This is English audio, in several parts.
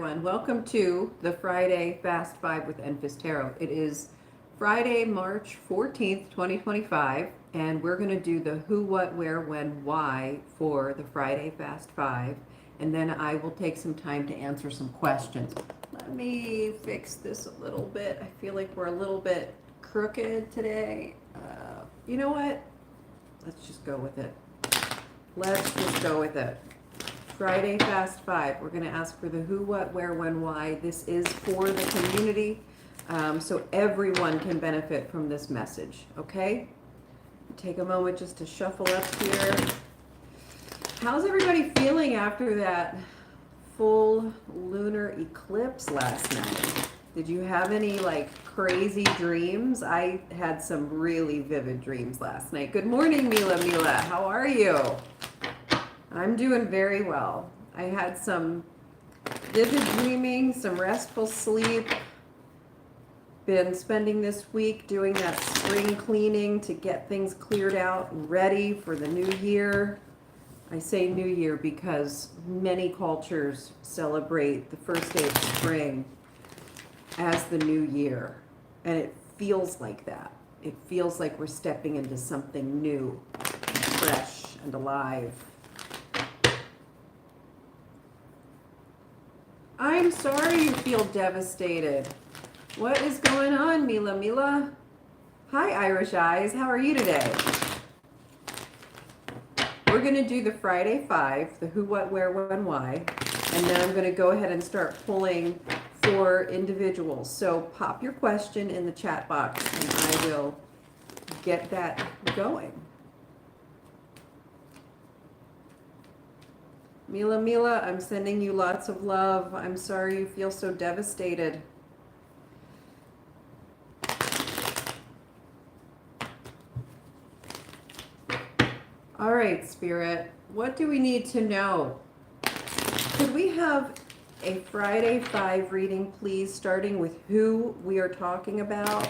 everyone. Welcome to the Friday Fast 5 with Enfys Tarot. It is Friday, March 14th, 2025, and we're going to do the who, what, where, when, why for the Friday Fast 5, and then I will take some time to answer some questions. Let me fix this a little bit. I feel like we're a little bit crooked today. You know what? Let's just go with it. Let's just go with it. Friday Fast 5. We're going to ask for the who, what, where, when, why. This is for the community, so everyone can benefit from this message, okay? Take a moment just to shuffle up here. How's everybody feeling after that full lunar eclipse last night? Did you have any like crazy dreams? I had some really vivid dreams last night. Good morning, Mila. How are you? I'm doing very well. I had some vivid dreaming, some restful sleep. Been spending this week doing that spring cleaning to get things cleared out and ready for the new year. I say new year because many cultures celebrate the first day of spring as the new year. And it feels like that. It feels like we're stepping into something new, and fresh, and alive. I'm sorry you feel devastated. What is going on, Mila? Hi, Irish Eyes. How are you today? We're going to do the Friday 5, the who, what, where, when, why. And then I'm going to go ahead and start pulling for individuals. So pop your question in the chat box and I will get that going. Mila, I'm sending you lots of love. I'm sorry you feel so devastated. All right, Spirit, what do we need to know? Could we have a Friday 5 reading, please, starting with who we are talking about?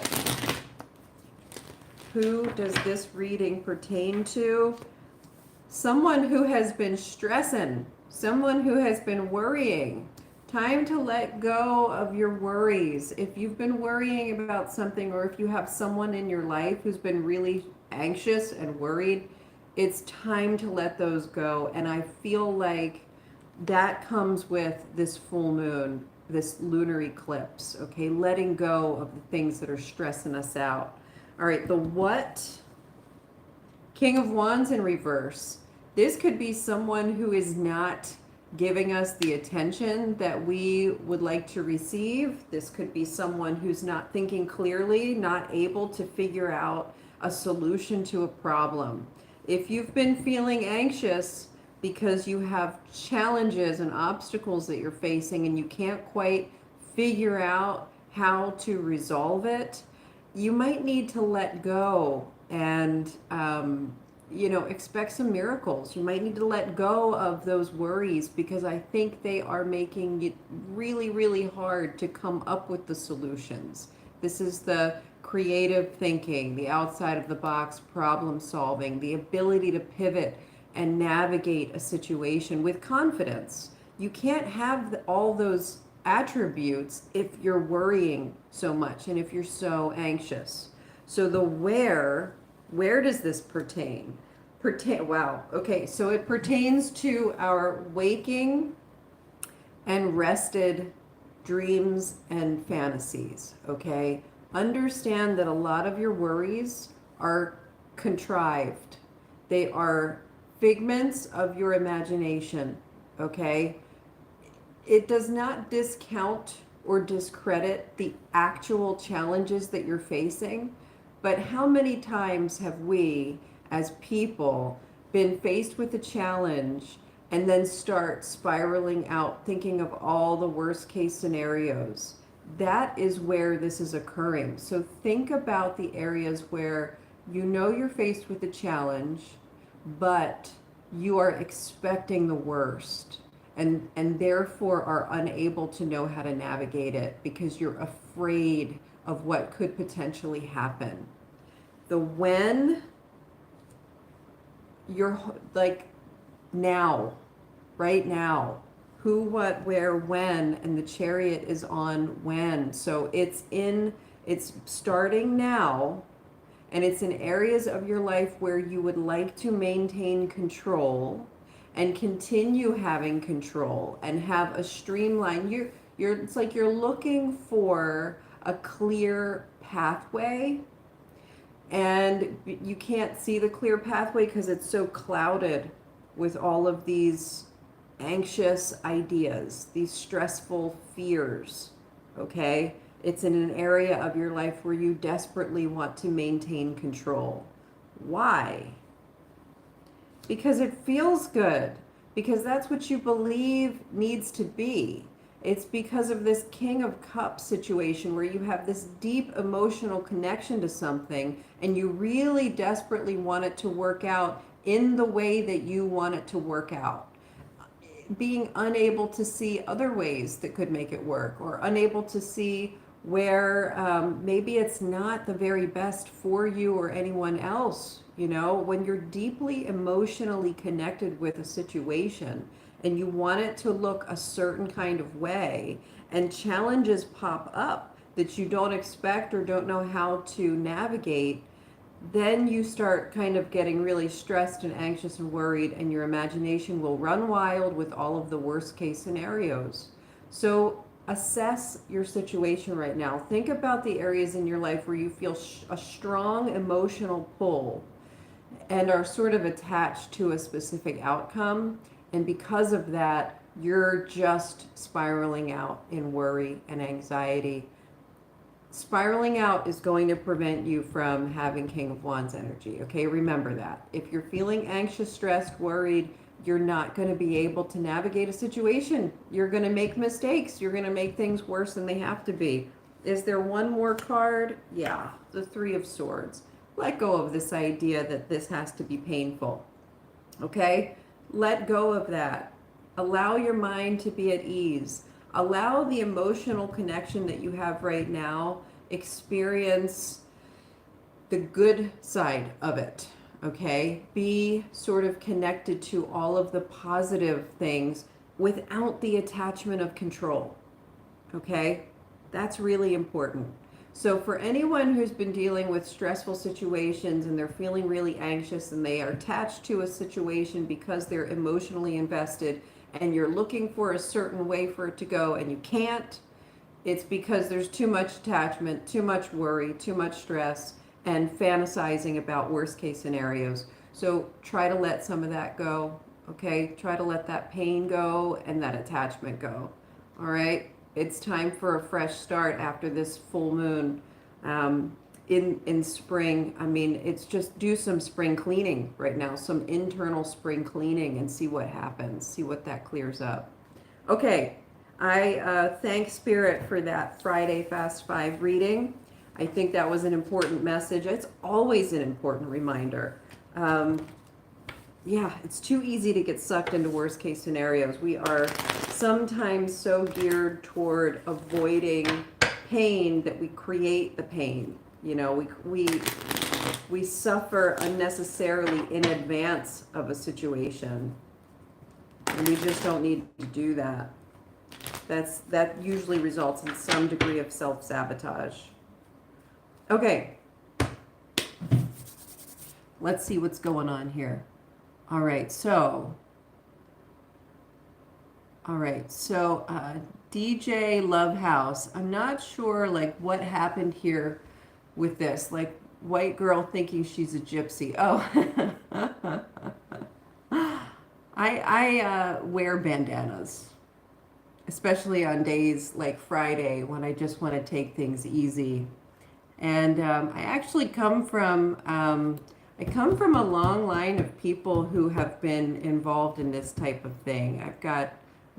Who does this reading pertain to? Someone who has been stressing, someone who has been worrying. Time to let go of your worries. If you've been worrying about something, or if you have someone in your life who's been really anxious and worried, it's time to let those go. And I feel like that comes with this full moon, this lunar eclipse, okay? Letting go of the things that are stressing us out. All right, the what? King of Wands in reverse. This could be someone who is not giving us the attention that we would like to receive. This could be someone who's not thinking clearly, not able to figure out a solution to a problem. If you've been feeling anxious because you have challenges and obstacles that you're facing and you can't quite figure out how to resolve it, you might need to let go and expect some miracles. You might need to let go of those worries because I think they are making it really, really hard to come up with the solutions. This is the creative thinking, the outside of the box problem solving, the ability to pivot and navigate a situation with confidence. You can't have all those attributes if you're worrying so much and if you're so anxious. So the where does this pertain? Wow. Okay, so it pertains to our waking and rested dreams and fantasies, okay? Understand that a lot of your worries are contrived. They are figments of your imagination, okay? It does not discount or discredit the actual challenges that you're facing, but how many times have we, as people, been faced with a challenge and then start spiraling out, thinking of all the worst case scenarios? That is where this is occurring. So think about the areas where you know you're faced with a challenge, but you are expecting the worst and therefore are unable to know how to navigate it because you're afraid of what could potentially happen. The when, you're like now, right now. who, what, where, when, and the Chariot is on when. So it's starting now, and it's in areas of your life where you would like to maintain control and continue having control and have a streamline. It's like you're looking for a clear pathway, and you can't see the clear pathway because it's so clouded with all of these anxious ideas, these stressful fears, okay? It's in an area of your life where you desperately want to maintain control. Why? Because it feels good. Because that's what you believe needs to be. It's because of this King of Cups situation where you have this deep emotional connection to something and you really desperately want it to work out in the way that you want it to work out. Being unable to see other ways that could make it work, or unable to see where maybe it's not the very best for you or anyone else. You know, when you're deeply emotionally connected with a situation and you want it to look a certain kind of way, and challenges pop up that you don't expect or don't know how to navigate, then you start kind of getting really stressed and anxious and worried, and your imagination will run wild with all of the worst case scenarios. So assess your situation right now. Think about the areas in your life where you feel a strong emotional pull and are sort of attached to a specific outcome. And because of that, you're just spiraling out in worry and anxiety. Spiraling out is going to prevent you from having King of Wands energy. Okay, remember that. If you're feeling anxious, stressed, worried, you're not going to be able to navigate a situation. You're going to make mistakes. You're going to make things worse than they have to be. Is there one more card? Yeah, the Three of Swords. Let go of this idea that this has to be painful. Okay? Let go of that. Allow your mind to be at ease. Allow the emotional connection that you have right now, experience the good side of it, okay? Be sort of connected to all of the positive things without the attachment of control, okay? That's really important. So for anyone who's been dealing with stressful situations and they're feeling really anxious and they are attached to a situation because they're emotionally invested, and you're looking for a certain way for it to go and you can't, it's because there's too much attachment, too much worry, too much stress, and fantasizing about worst case scenarios. So try to let some of that go, okay? Try to let that pain go and that attachment go, all right? It's time for a fresh start after this full moon in spring. I mean, it's just do some spring cleaning right now, some internal spring cleaning, and see what happens, see what that clears up. Okay, I thank Spirit for that Friday Fast 5 reading. I think that was an important message. It's always an important reminder. Yeah, it's too easy to get sucked into worst case scenarios. We are sometimes so geared toward avoiding pain that we create the pain. You know, we suffer unnecessarily in advance of a situation, and we just don't need to do that. That usually results in some degree of self-sabotage. Okay, let's see what's going on here. All right, so DJ Lovehouse, I'm not sure like what happened here with this, like white girl thinking she's a gypsy. Oh, I wear bandanas, especially on days like Friday when I just want to take things easy. And I actually come from a long line of people who have been involved in this type of thing. I've got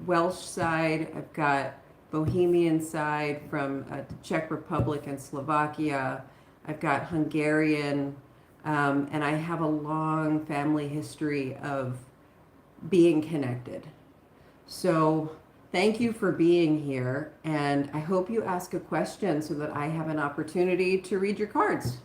Welsh side, I've got Bohemian side from the Czech Republic and Slovakia, I've got Hungarian, and I have a long family history of being connected. So thank you for being here, and I hope you ask a question so that I have an opportunity to read your cards.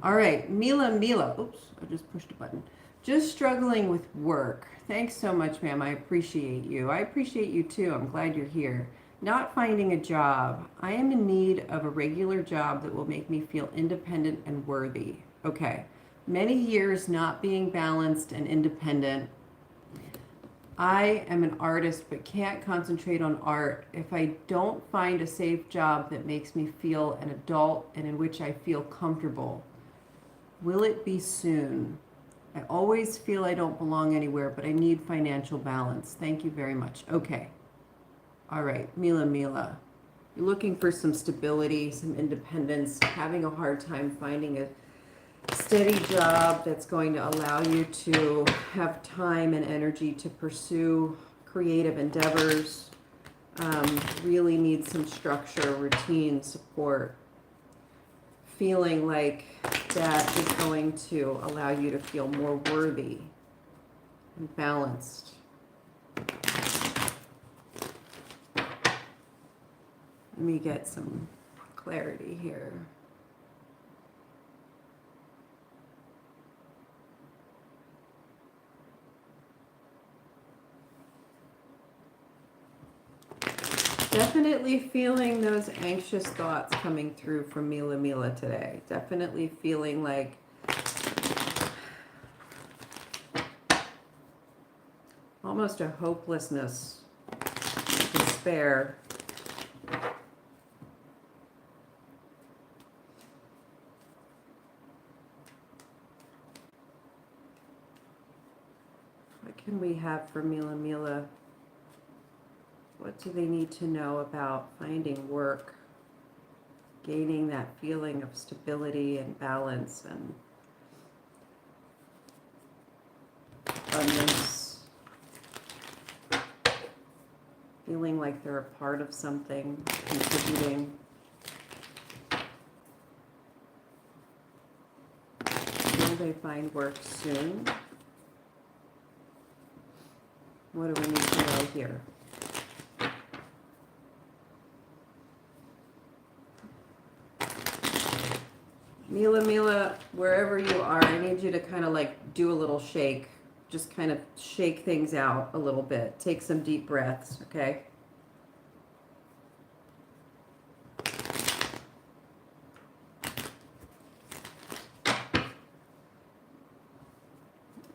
All right, Mila, oops, I just pushed a button. Just struggling with work. Thanks so much, ma'am. I appreciate you. I appreciate you too. I'm glad you're here. Not finding a job. I am in need of a regular job that will make me feel independent and worthy. Okay. Many years not being balanced and independent. I am an artist but can't concentrate on art if I don't find a safe job that makes me feel an adult and in which I feel comfortable. Will it be soon? I always feel I don't belong anywhere, but I need financial balance. Thank you very much. Okay. All right, Mila. You're looking for some stability, some independence, having a hard time finding a steady job that's going to allow you to have time and energy to pursue creative endeavors. Really need some structure, routine, support. Feeling like that is going to allow you to feel more worthy and balanced. Let me get some clarity here. Definitely feeling those anxious thoughts coming through from Mila today. Definitely feeling like almost a hopelessness, despair. What can we have for Mila? What do they need to know about finding work, gaining that feeling of stability and balance and abundance, feeling like they're a part of something, contributing? Will they find work soon? What do we need to know here? Mila, wherever you are, I need you to kind of like do a little shake. Just kind of shake things out a little bit. Take some deep breaths, okay?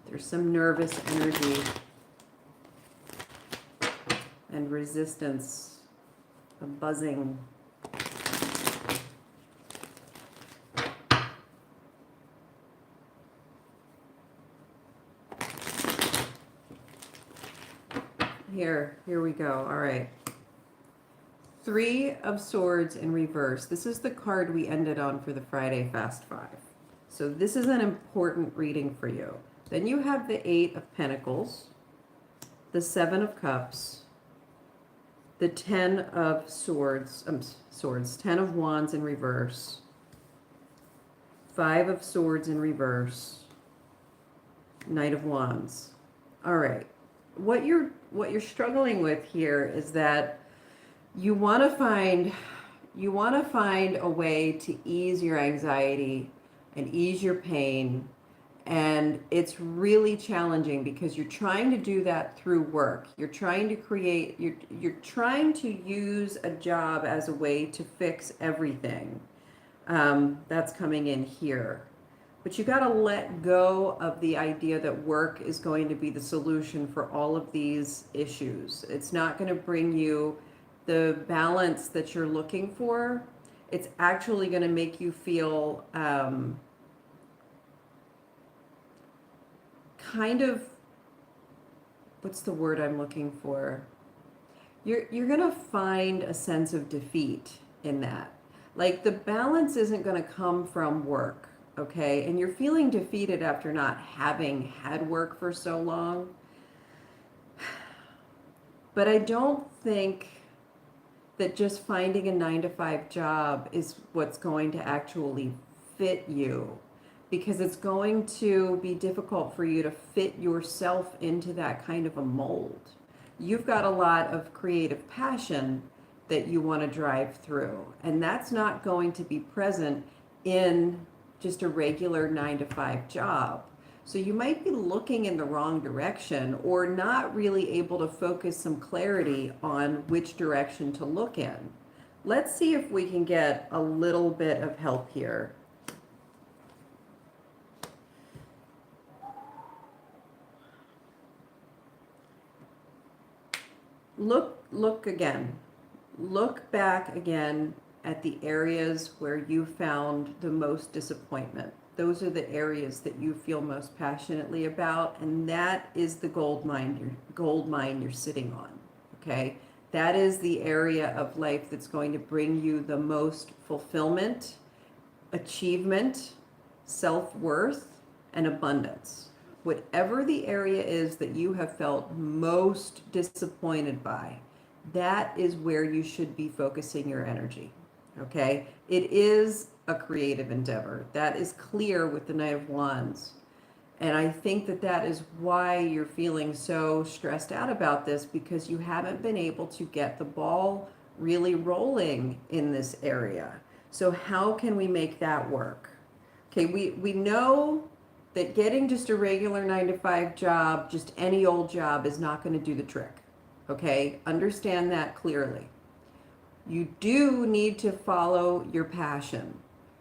There's some nervous energy and resistance, a buzzing. Here we go. All right. 3 of Swords in reverse. This is the card we ended on for the Friday Fast 5. So this is an important reading for you. Then you have the 8 of Pentacles, the 7 of Cups, the 10 of Swords, 10 of Wands in reverse, 5 of Swords in reverse, Knight of Wands. All right. What you're struggling with here is that you want to find a way to ease your anxiety and ease your pain, and it's really challenging because you're trying to do that through work. You're trying to create, you're trying to use a job as a way to fix everything that's coming in here. But you got to let go of the idea that work is going to be the solution for all of these issues. It's not going to bring you the balance that you're looking for. It's actually going to make you feel kind of, what's the word I'm looking for? You're going to find a sense of defeat in that. Like the balance isn't going to come from work. Okay, and you're feeling defeated after not having had work for so long. But I don't think that just finding a 9-to-5 job is what's going to actually fit you, because it's going to be difficult for you to fit yourself into that kind of a mold. You've got a lot of creative passion that you want to drive through, and that's not going to be present in just a regular 9-to-5 job. So you might be looking in the wrong direction or not really able to focus some clarity on which direction to look in. Let's see if we can get a little bit of help here. Look again. Look back again at the areas where you found the most disappointment. Those are the areas that you feel most passionately about, and that is the gold mine you're sitting on. Okay? That is the area of life that's going to bring you the most fulfillment, achievement, self-worth, and abundance. Whatever the area is that you have felt most disappointed by, that is where you should be focusing your energy. Okay? It is a creative endeavor. That is clear with the Knight of Wands. And I think that that is why you're feeling so stressed out about this, because you haven't been able to get the ball really rolling in this area. So how can we make that work? Okay, we know that getting just a regular 9-to-5 job, just any old job, is not going to do the trick. Okay, understand that clearly. You do need to follow your passion.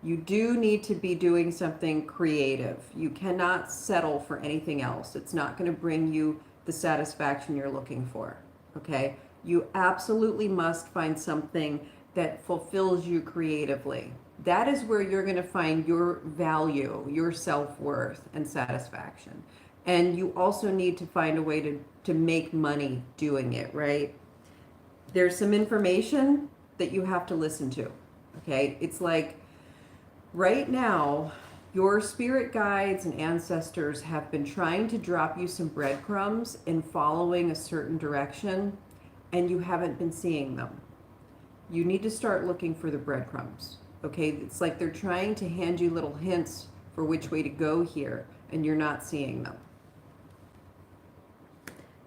You do need to be doing something creative. You cannot settle for anything else. It's not going to bring you the satisfaction you're looking for. Okay? You absolutely must find something that fulfills you creatively. That is where you're going to find your value, your self-worth, and satisfaction. And you also need to find a way to make money doing it, right? There's some information that you have to listen to. Okay? It's like, right now, your spirit guides and ancestors have been trying to drop you some breadcrumbs in following a certain direction, and you haven't been seeing them. You need to start looking for the breadcrumbs. Okay? It's like they're trying to hand you little hints for which way to go here, and you're not seeing them.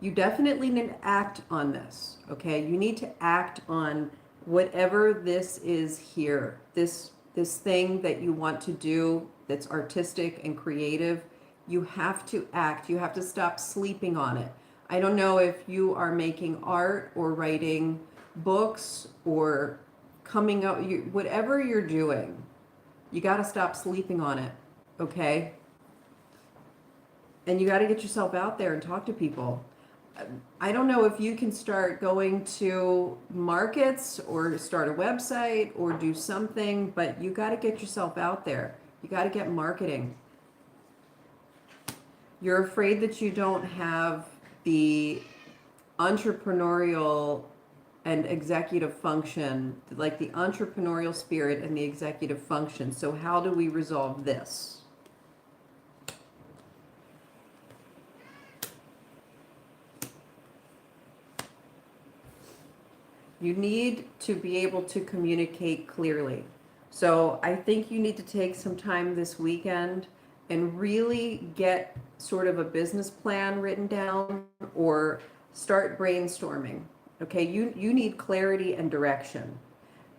You definitely need to act on this. Okay? You need to act on whatever this is here. This thing that you want to do that's artistic and creative, you have to act. You have to stop sleeping on it. I don't know if you are making art or writing books or coming up, whatever you're doing, you got to stop sleeping on it, okay? And you got to get yourself out there and talk to people. I don't know if you can start going to markets or start a website or do something, but you got to get yourself out there. You got to get marketing. You're afraid that you don't have the entrepreneurial and executive function, like the entrepreneurial spirit and the executive function. So how do we resolve this? You need to be able to communicate clearly. So I think you need to take some time this weekend and really get sort of a business plan written down or start brainstorming. Okay, you need clarity and direction.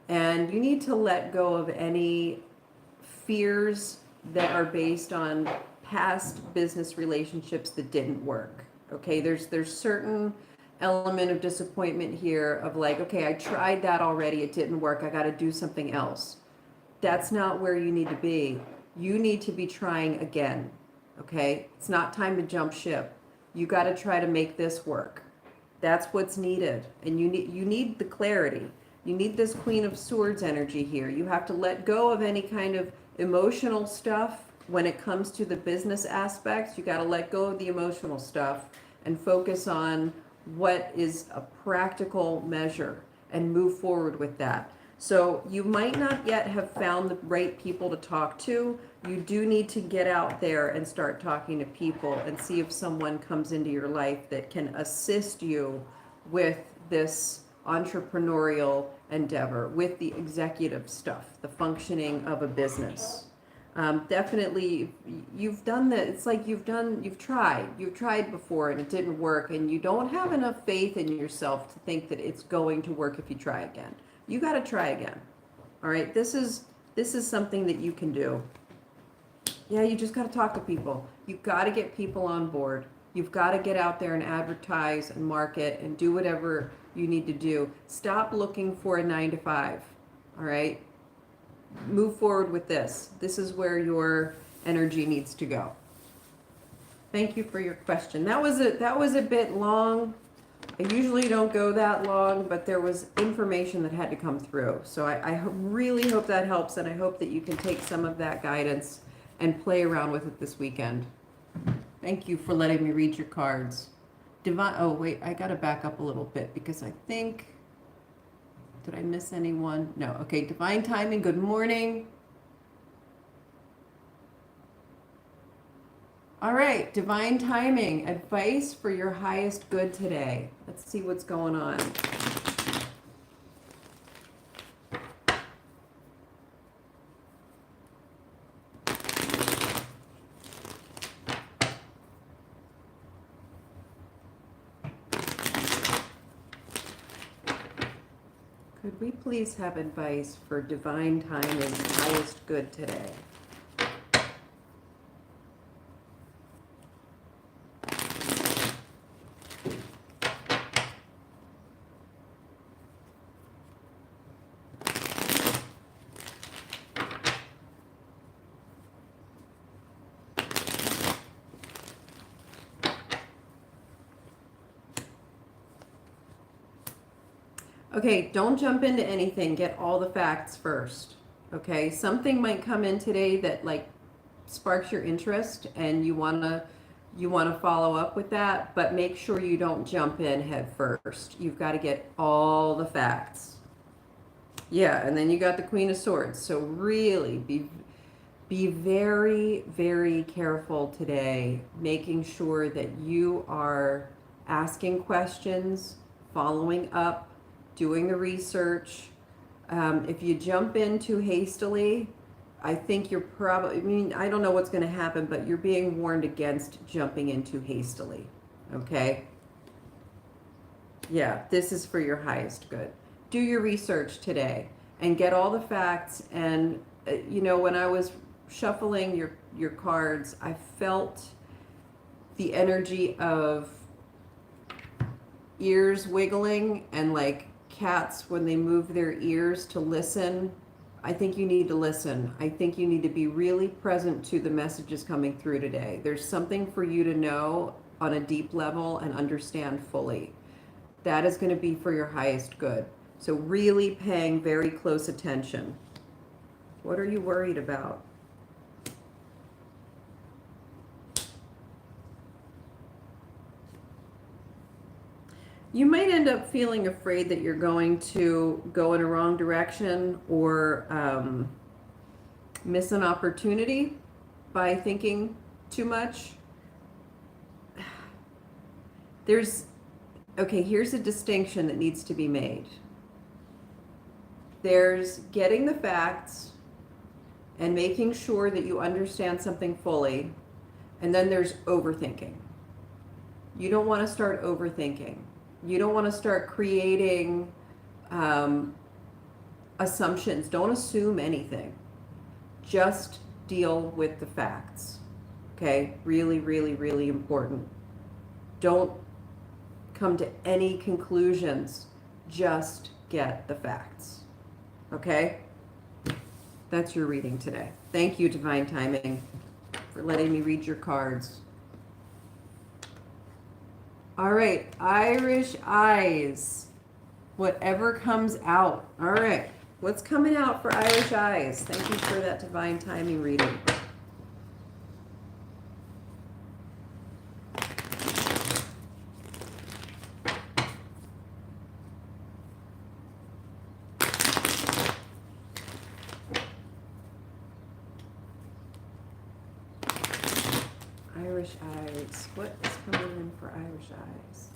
And you need to let go of any fears that are based on past business relationships that didn't work. Okay, there's certain element of disappointment here of like, okay, I tried that already, it didn't work, I got to do something else. That's not where you need to be. You need to be trying again. Okay, it's not time to jump ship. You got to try to make this work. That's what's needed. And you need the clarity. You need this Queen of Swords energy here. You have to let go of any kind of emotional stuff when it comes to the business aspects. You got to let go of the emotional stuff and focus on what is a practical measure and move forward with that. So you might not yet have found the right people to talk to. You do need to get out there and start talking to people and see if someone comes into your life that can assist you with this entrepreneurial endeavor, with the executive stuff, the functioning of a business. Definitely, you've done that. It's like you've tried before and it didn't work, and you don't have enough faith in yourself to think that it's going to work if you try again. You got to try again. All right, this is something that you can do. Yeah, you just got to talk to people. You've got to get people on board. You've got to get out there and advertise and market and do whatever you need to do. Stop looking for a 9 to 5. All right? Move forward with this. This is where your energy needs to go. Thank you for your question. That was a bit long. I usually don't go that long, but there was information that had to come through. So I really hope that helps, and I hope that you can take some of that guidance and play around with it this weekend. Thank you for letting me read your cards. Divine, oh wait, I gotta back up a little bit because I think, did I miss anyone? No, okay, divine timing, good morning. All right, divine timing, advice for your highest good today. Let's see what's going on. Could we please have advice for divine timing, highest good today? Okay, don't jump into anything. Get all the facts first. Okay, something might come in today that like sparks your interest and you wanna follow up with that, but make sure you don't jump in head first. You've got to get all the facts. Yeah, and then you got the Queen of Swords. So really be very, very careful today, making sure that you are asking questions, following up, doing the research. If you jump in too hastily, I think you're probably, I mean, I don't know what's going to happen, but you're being warned against jumping in too hastily. Okay? Yeah, this is for your highest good. Do your research today and get all the facts. And, you know, when I was shuffling your cards, I felt the energy of ears wiggling and like cats when they move their ears to listen. I think you need to listen. I think you need to be really present to the messages coming through today. There's something for you to know on a deep level and understand fully. That is going to be for your highest good. So really paying very close attention. What are you worried about? You might end up feeling afraid that you're going to go in a wrong direction or miss an opportunity by thinking too much. Okay, here's a distinction that needs to be made. There's getting the facts and making sure that you understand something fully, and then there's overthinking. You don't want to start overthinking. You don't want to start creating assumptions. Don't assume anything. Just deal with the facts. Okay? Really, really, really important. Don't come to any conclusions. Just get the facts. Okay? That's your reading today. Thank you, Divine Timing, for letting me read your cards. All right, Irish Eyes. Whatever comes out. All right, what's coming out for Irish Eyes? Thank you for that Divine Timing reading. Irish Eyes. What is coming in for Irish Eyes?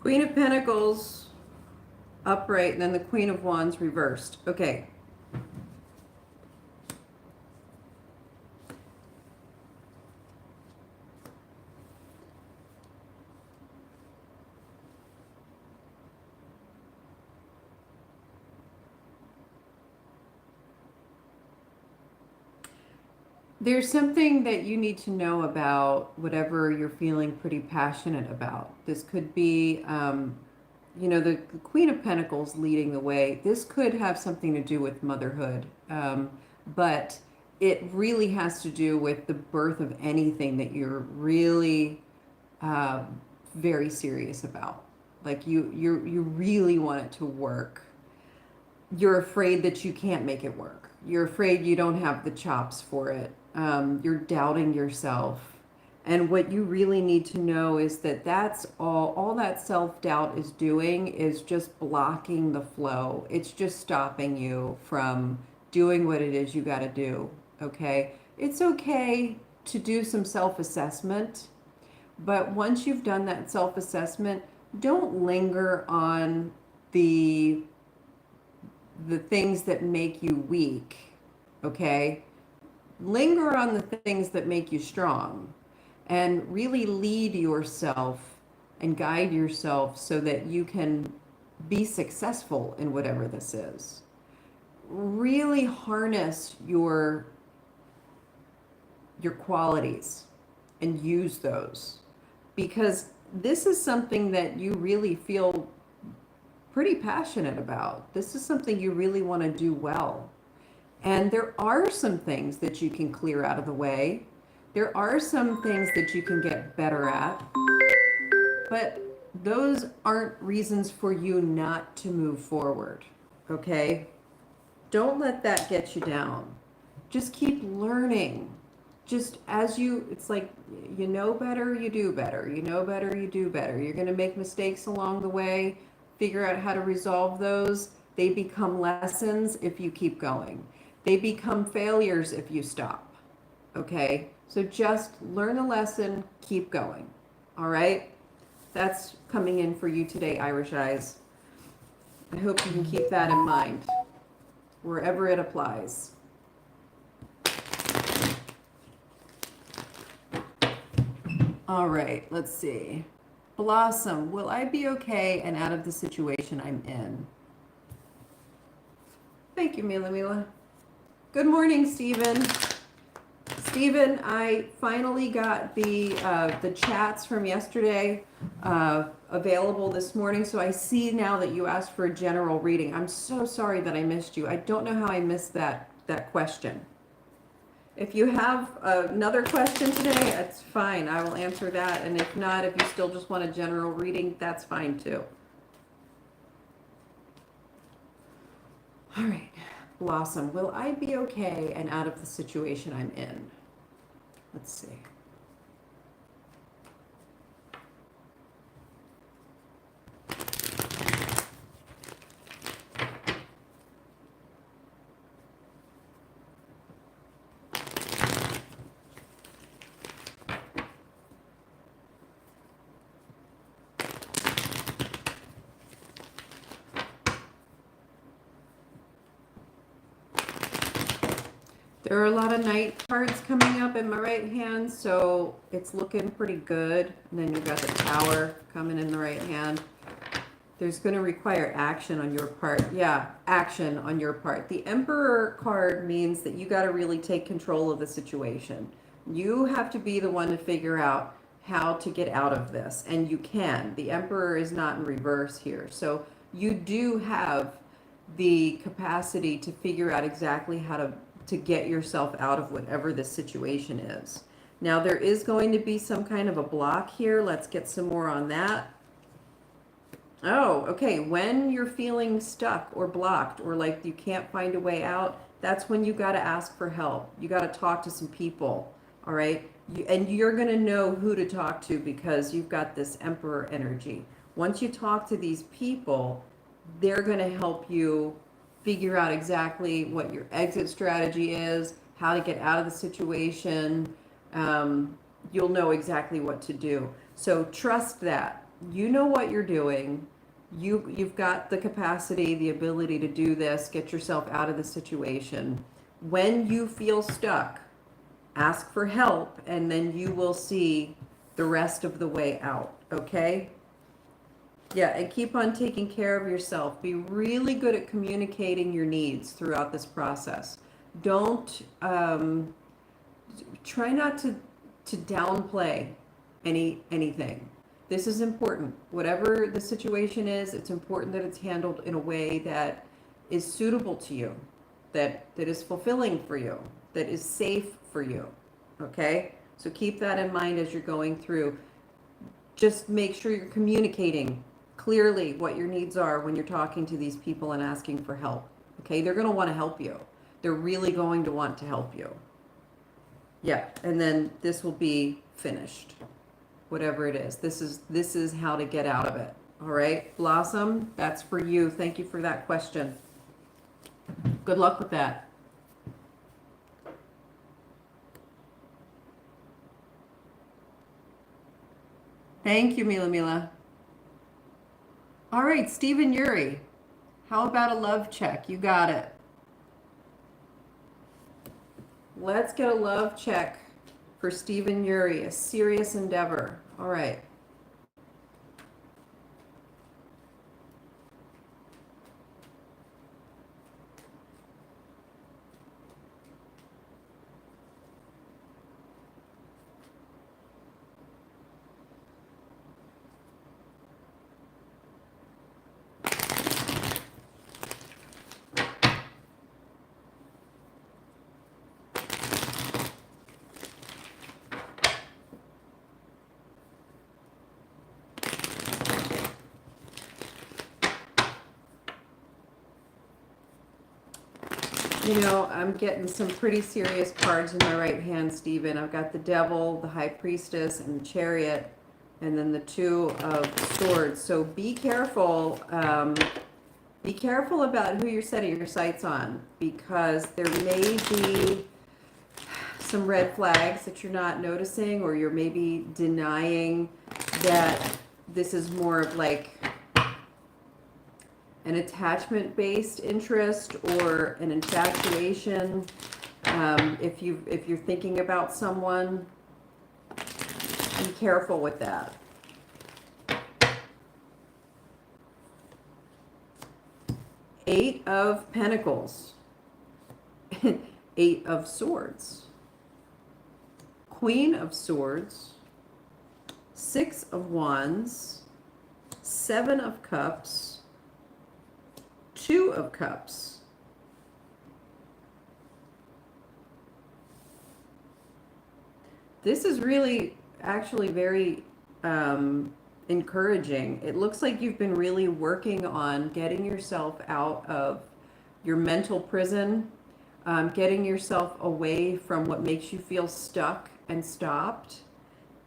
Queen of Pentacles upright, and then the Queen of Wands reversed. Okay. There's something that you need to know about whatever you're feeling pretty passionate about. This could be, the Queen of Pentacles leading the way. This could have something to do with motherhood, but it really has to do with the birth of anything that you're really very serious about. Like you really want it to work. You're afraid that you can't make it work. You're afraid you don't have the chops for it. You're doubting yourself. And what you really need to know is that that's all that self-doubt is doing is just blocking the flow. It's just stopping you from doing what it is you got to do. Okay? It's okay to do some self-assessment, but once you've done that self-assessment, don't linger on the things that make you weak. Okay? Linger on the things that make you strong, and really lead yourself and guide yourself so that you can be successful in whatever this is. Really harness your qualities and use those, because this is something that you really feel pretty passionate about. This is something you really want to do well. And there are some things that you can clear out of the way. There are some things that you can get better at, but those aren't reasons for you not to move forward, okay? Don't let that get you down. Just keep learning. Just as it's like, you know better, you do better. You know better, you do better. You're going to make mistakes along the way. Figure out how to resolve those. They become lessons if you keep going. They become failures if you stop. Okay? So just learn a lesson, keep going. All right? That's coming in for you today, Irish Eyes. I hope you can keep that in mind wherever it applies. All right, let's see. Blossom, will I be okay and out of the situation I'm in? Thank you, Mila. Good morning, Stephen. Stephen, I finally got the chats from yesterday available this morning, so I see now that you asked for a general reading. I'm so sorry that I missed you. I don't know how I missed that question. If you have another question today, it's fine. I will answer that. And if not, if you still just want a general reading, that's fine too. All right. Blossom, will I be okay and out of the situation I'm in? Let's see. There are a lot of night cards coming up in my right hand, so it's looking pretty good. And then you've got the Tower coming in the right hand. There's going to require action on your part. Yeah, action on your part. The Emperor card means that you got to really take control of the situation. You have to be the one to figure out how to get out of this, and you can. The Emperor is not in reverse here, so you do have the capacity to figure out exactly how to get yourself out of whatever this situation is. Now there is going to be some kind of a block here. Let's get some more on that. Oh, okay. When you're feeling stuck or blocked or like you can't find a way out, that's when you got to ask for help. You got to talk to some people. All right. And you're going to know who to talk to because you've got this Emperor energy. Once you talk to these people, they're going to help you figure out exactly what your exit strategy is, how to get out of the situation. You'll know exactly what to do. So trust that. you know what you're doing. You've got the capacity, the ability to do this, get yourself out of the situation. When you feel stuck, ask for help, and then you will see the rest of the way out, okay? Yeah, and keep on taking care of yourself. Be really good at communicating your needs throughout this process. Don't try not to downplay anything. This is important. Whatever the situation is, it's important that it's handled in a way that is suitable to you, that is fulfilling for you, that is safe for you. Okay? So keep that in mind as you're going through. Just make sure you're communicating clearly what your needs are when you're talking to these people and asking for help. Okay? They're going to want to help you. They're really going to want to help you. Yeah, and then this will be finished. Whatever it is. This is how to get out of it. All right? Blossom, that's for you. Thank you for that question. Good luck with that. Thank you, Mila Mila. All right, Stephen Yuri. How about a love check? You got it. Let's get a love check for Stephen Yuri, a serious endeavor. All right. You know, I'm getting some pretty serious cards in my right hand, Stephen. I've got the Devil, the High Priestess, and the Chariot, and then the Two of Swords. So be careful. Be careful about who you're setting your sights on, because there may be some red flags that you're not noticing, or you're maybe denying that this is more of like an attachment-based interest or an infatuation. If you're thinking about someone, be careful with that. Eight of Pentacles, Eight of Swords, Queen of Swords, Six of Wands, Seven of Cups, Two of Cups. This is really actually very encouraging. It looks like you've been really working on getting yourself out of your mental prison, getting yourself away from what makes you feel stuck and stopped.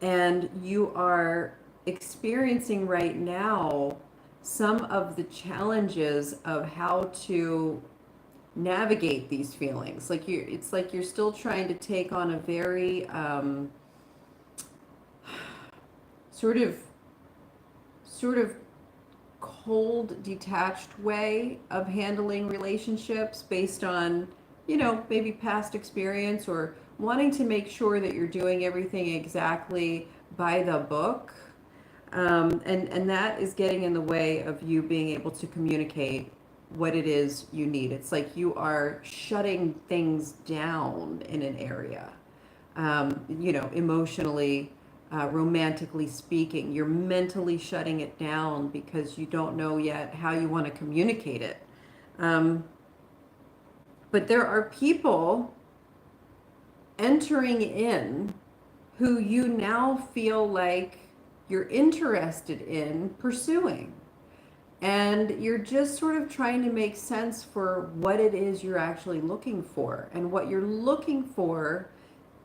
And you are experiencing right now some of the challenges of how to navigate these feelings. Like it's like you're still trying to take on a very sort of cold, detached way of handling relationships based on, you know, maybe past experience, or wanting to make sure that you're doing everything exactly by the book. And that is getting in the way of you being able to communicate what it is you need. It's like you are shutting things down in an area, you know, emotionally, romantically speaking. You're mentally shutting it down because you don't know yet how you want to communicate it. But there are people entering in who you now feel like you're interested in pursuing. And you're just sort of trying to make sense for what it is you're actually looking for. And what you're looking for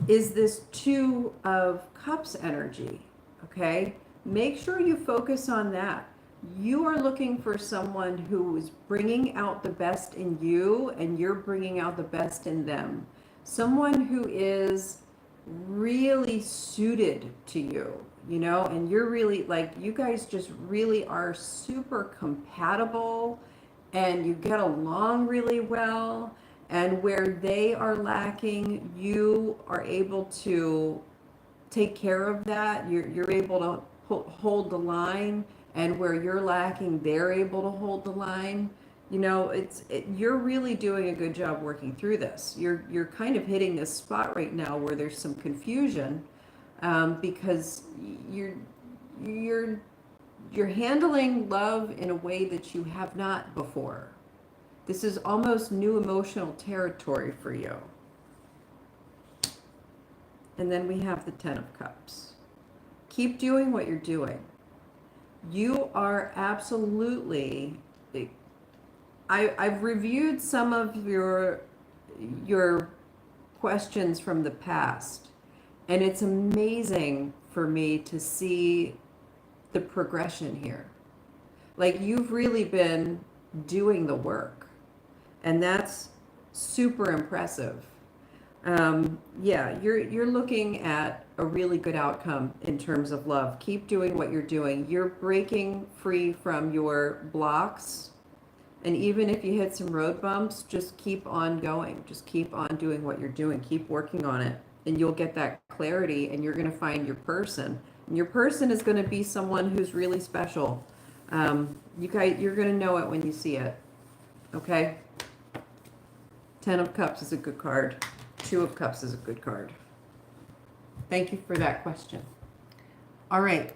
is this Two of Cups energy, okay? Make sure you focus on that. You are looking for someone who is bringing out the best in you, and you're bringing out the best in them. Someone who is really suited to you. you know, and you're really like, you guys just really are super compatible and you get along really well. And where they are lacking, you are able to take care of that. You're able to hold the line, and where you're lacking, they're able to hold the line. You know, you're really doing a good job working through this. You're kind of hitting this spot right now where there's some confusion, because you're you're handling love in a way that you have not before. This is almost new emotional territory for you. And then we have the Ten of Cups. Keep doing what you're doing. You are absolutely, I've reviewed some of your questions from the past, and it's amazing for me to see the progression here. Like, you've really been doing the work, and that's super impressive. Yeah, you're looking at a really good outcome in terms of love. Keep doing what you're doing. You're breaking free from your blocks. And even if you hit some road bumps, just keep on going. Just keep on doing what you're doing. Keep working on it. And you'll get that clarity, and you're going to find your person. And your person is going to be someone who's really special. You're going to know it when you see it. Okay? Ten of Cups is a good card. Two of Cups is a good card. Thank you for that question. All right.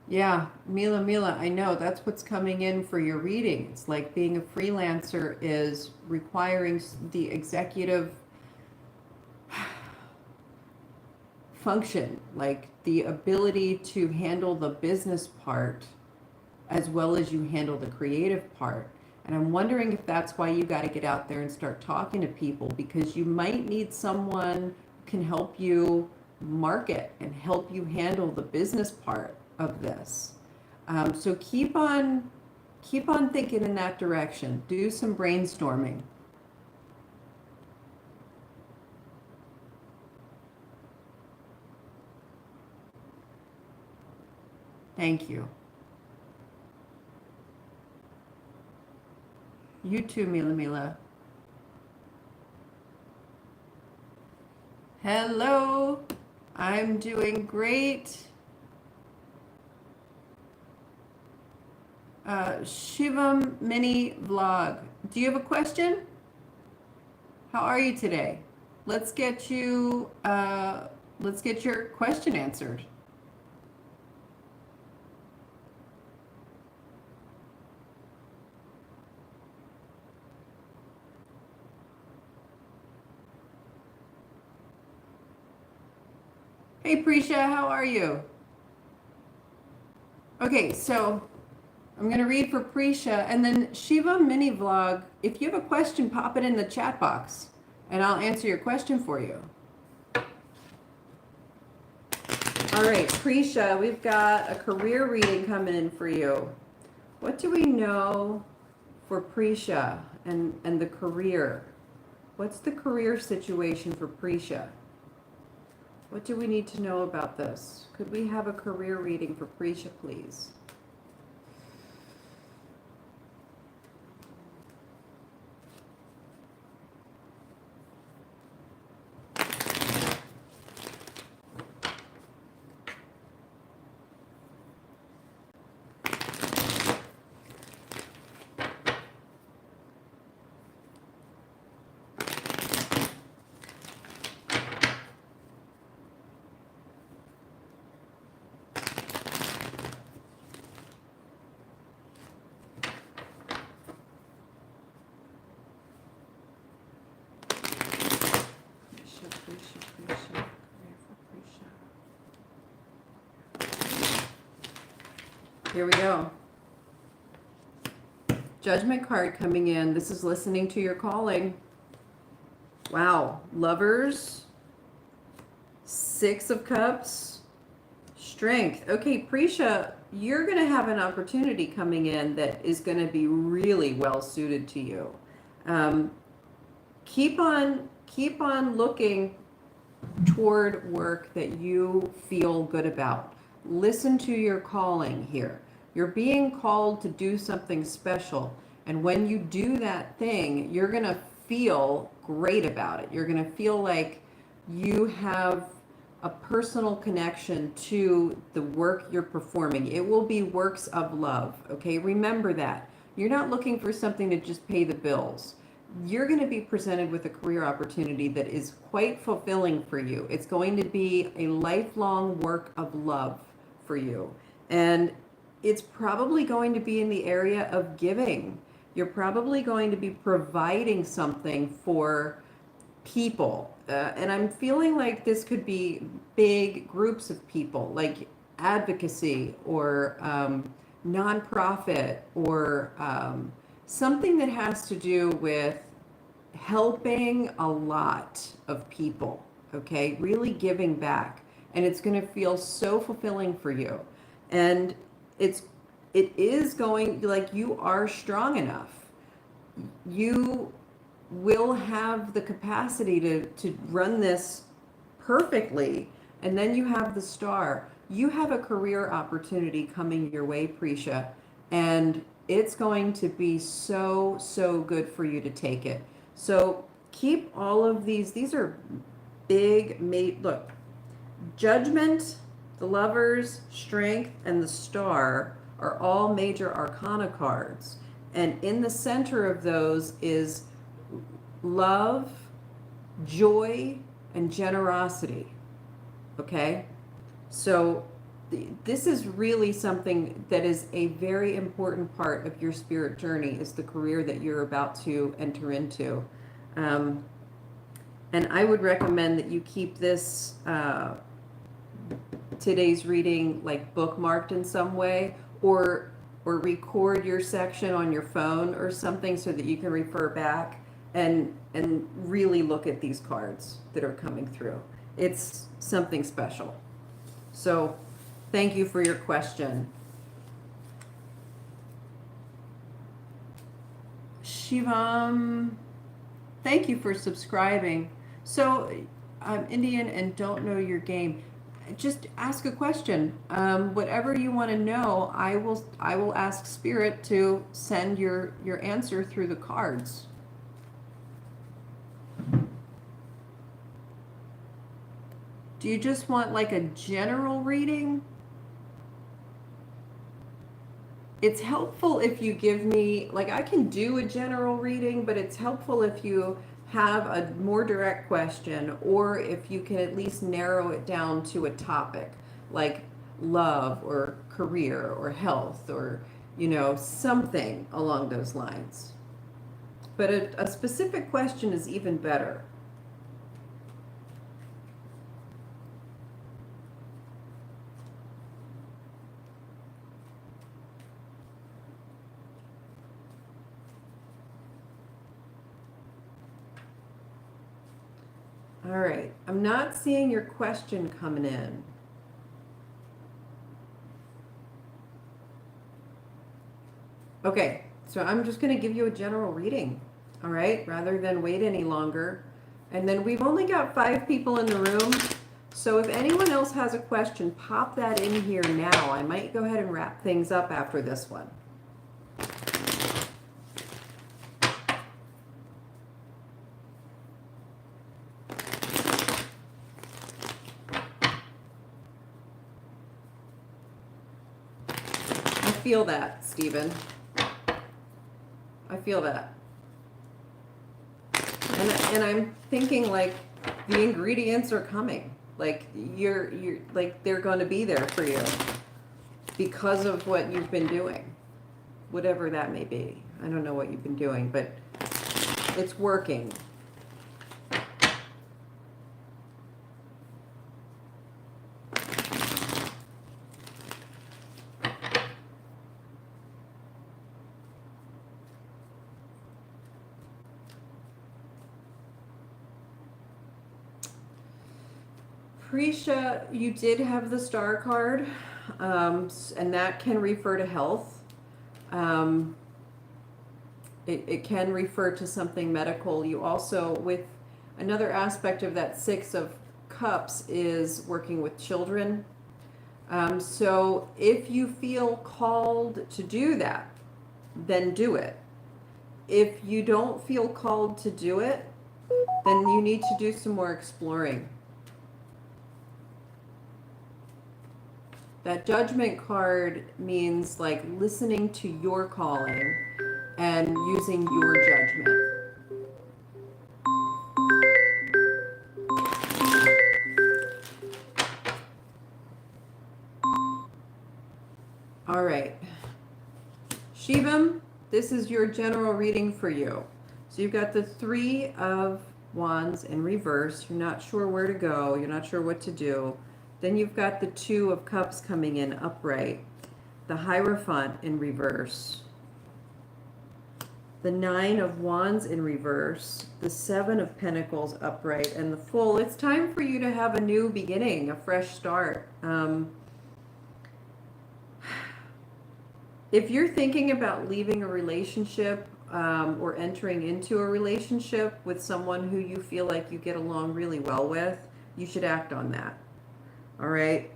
Yeah, Mila, I know that's what's coming in for your reading. It's like being a freelancer is requiring the executive function, like the ability to handle the business part as well as you handle the creative part. And I'm wondering if that's why you got to get out there and start talking to people, because you might need someone who can help you market and help you handle the business part of this. So keep on thinking in that direction. Do some brainstorming. Thank you. You too, Mila. Hello. I'm doing great. Shivam Mini Vlog. Do you have a question? How are you today? Let's get your question answered. Hey Prisha, how are you? Okay, so I'm going to read for Prisha, and then Shiva Mini Vlog, if you have a question, pop it in the chat box, and I'll answer your question for you. All right, Prisha, we've got a career reading coming in for you. What do we know for Prisha and the career? What's the career situation for Prisha? What do we need to know about this? Could we have a career reading for Prisha, please? Here we go. Judgment card coming in. This is listening to your calling. Wow. Lovers. 6 of Cups. Strength. Okay, Prisha, you're going to have an opportunity coming in that is going to be really well suited to you. Um, keep on looking toward work that you feel good about. Listen to your calling here. You're being called to do something special. And when you do that thing, you're going to feel great about it. You're going to feel like you have a personal connection to the work you're performing. It will be works of love. Okay, remember that. You're not looking for something to just pay the bills. You're going to be presented with a career opportunity that is quite fulfilling for you. It's going to be a lifelong work of love for you. And it's probably going to be in the area of giving. You're probably going to be providing something for people. And I'm feeling like this could be big groups of people, like advocacy or nonprofit or something that has to do with helping a lot of people, okay? Really giving back. And it's going to feel so fulfilling for you. And it is going, like, you are strong enough. You will have the capacity to run this perfectly. And then you have the star. You have a career opportunity coming your way, Prisha, and it's going to be so, so good for you to take it. So keep all of these are big, look, Judgment, the Lovers, Strength, and the Star are all major arcana cards. And in the center of those is love, joy, and generosity. Okay? So this is really something that is a very important part of your spirit journey, is the career that you're about to enter into. And I would recommend that you keep this today's reading like bookmarked in some way, or record your section on your phone or something so that you can refer back and really look at these cards that are coming through. It's something special. So thank you for your question. Shivam, thank you for subscribing. So I'm Indian and don't know your game. Just ask a question. Whatever you want to know, I will ask Spirit to send your answer through the cards. Do you just want like a general reading? It's helpful if you give me, like, I can do a general reading, but it's helpful if you have a more direct question, or if you can at least narrow it down to a topic like love or career or health, or something along those lines. But a specific question is even better. All right, I'm not seeing your question coming in. Okay, so I'm just going to give you a general reading, all right, rather than wait any longer. And then we've only got 5 people in the room, so if anyone else has a question, pop that in here now. I might go ahead and wrap things up after this one. I feel that, Stephen. I feel that. And I'm thinking, like, the ingredients are coming. Like, you're like, they're going to be there for you because of what you've been doing, whatever that may be. I don't know what you've been doing, but it's working. Prisha, you did have the star card, and that can refer to health. Um, it can refer to something medical. You also, with another aspect of that Six of Cups is working with children. So if you feel called to do that, then do it. If you don't feel called to do it, then you need to do some more exploring. That Judgment card means like listening to your calling and using your judgment. All right. Shivam, this is your general reading for you. So you've got the Three of Wands in reverse. You're not sure where to go. You're not sure what to do. Then you've got the Two of Cups coming in upright. The Hierophant in reverse. The Nine of Wands in reverse. The Seven of Pentacles upright. And the Fool. It's time for you to have a new beginning, a fresh start. If you're thinking about leaving a relationship or entering into a relationship with someone who you feel like you get along really well with, you should act on that. All right?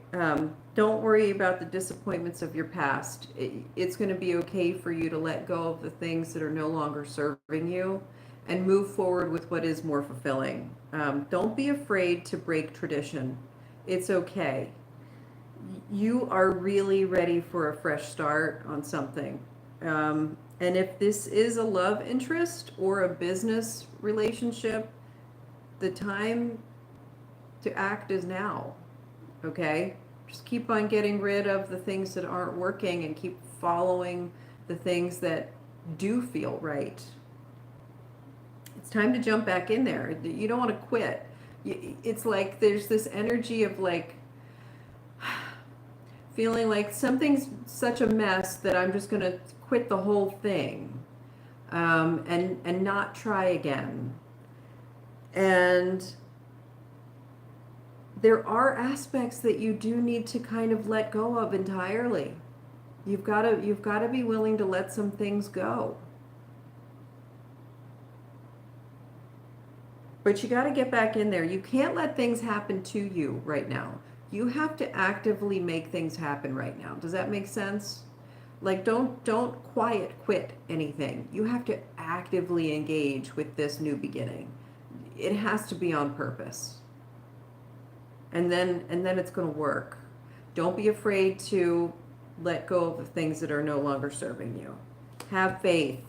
Don't worry about the disappointments of your past. It's going to be okay for you to let go of the things that are no longer serving you and move forward with what is more fulfilling. Don't be afraid to break tradition. It's okay. You are really ready for a fresh start on something. And if this is a love interest or a business relationship, the time to act is now. Okay? Just keep on getting rid of the things that aren't working and keep following the things that do feel right. It's time to jump back in there. You don't want to quit. It's like there's this energy of like feeling like something's such a mess that I'm just going to quit the whole thing and not try again. And there are aspects that you do need to kind of let go of entirely. You've got to be willing to let some things go. But you got to get back in there. You can't let things happen to you right now. You have to actively make things happen right now. Does that make sense? Like don't quit anything. You have to actively engage with this new beginning. It has to be on purpose. And then it's going to work. Don't be afraid to let go of the things that are no longer serving you. Have faith.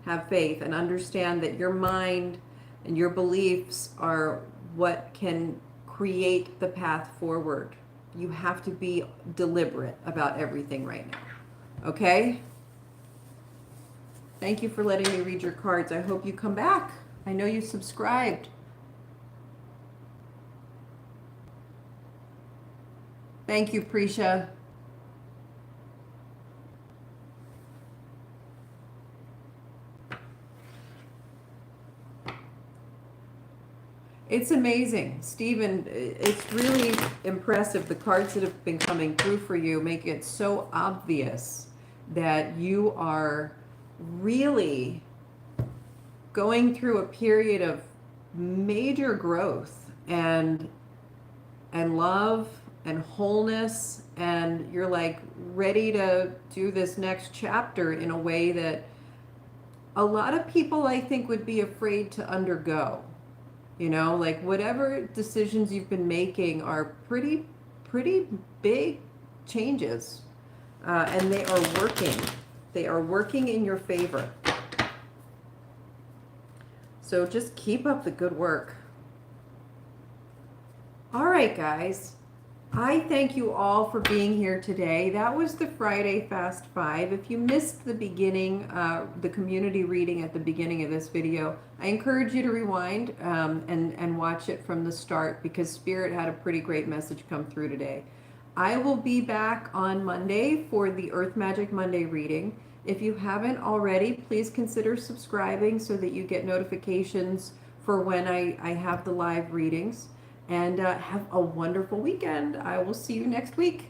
Have faith and understand that your mind and your beliefs are what can create the path forward. You have to be deliberate about everything right now. Okay? Thank you for letting me read your cards. I hope you come back. I know you subscribed. Thank you, Prisha. It's amazing, Stephen. It's really impressive. The cards that have been coming through for you make it so obvious that you are really going through a period of major growth and love and wholeness, and you're like ready to do this next chapter in a way that a lot of people I think would be afraid to undergo. You know, like whatever decisions you've been making are pretty big changes, and they are working. They are working in your favor. So just keep up the good work. All right, guys. I thank you all for being here today. That was the Friday Fast 5. If you missed the beginning, the community reading at the beginning of this video, I encourage you to rewind and watch it from the start because Spirit had a pretty great message come through today. I will be back on Monday for the Earth Magic Monday reading. If you haven't already, please consider subscribing so that you get notifications for when I have the live readings. And have a wonderful weekend. I will see you next week.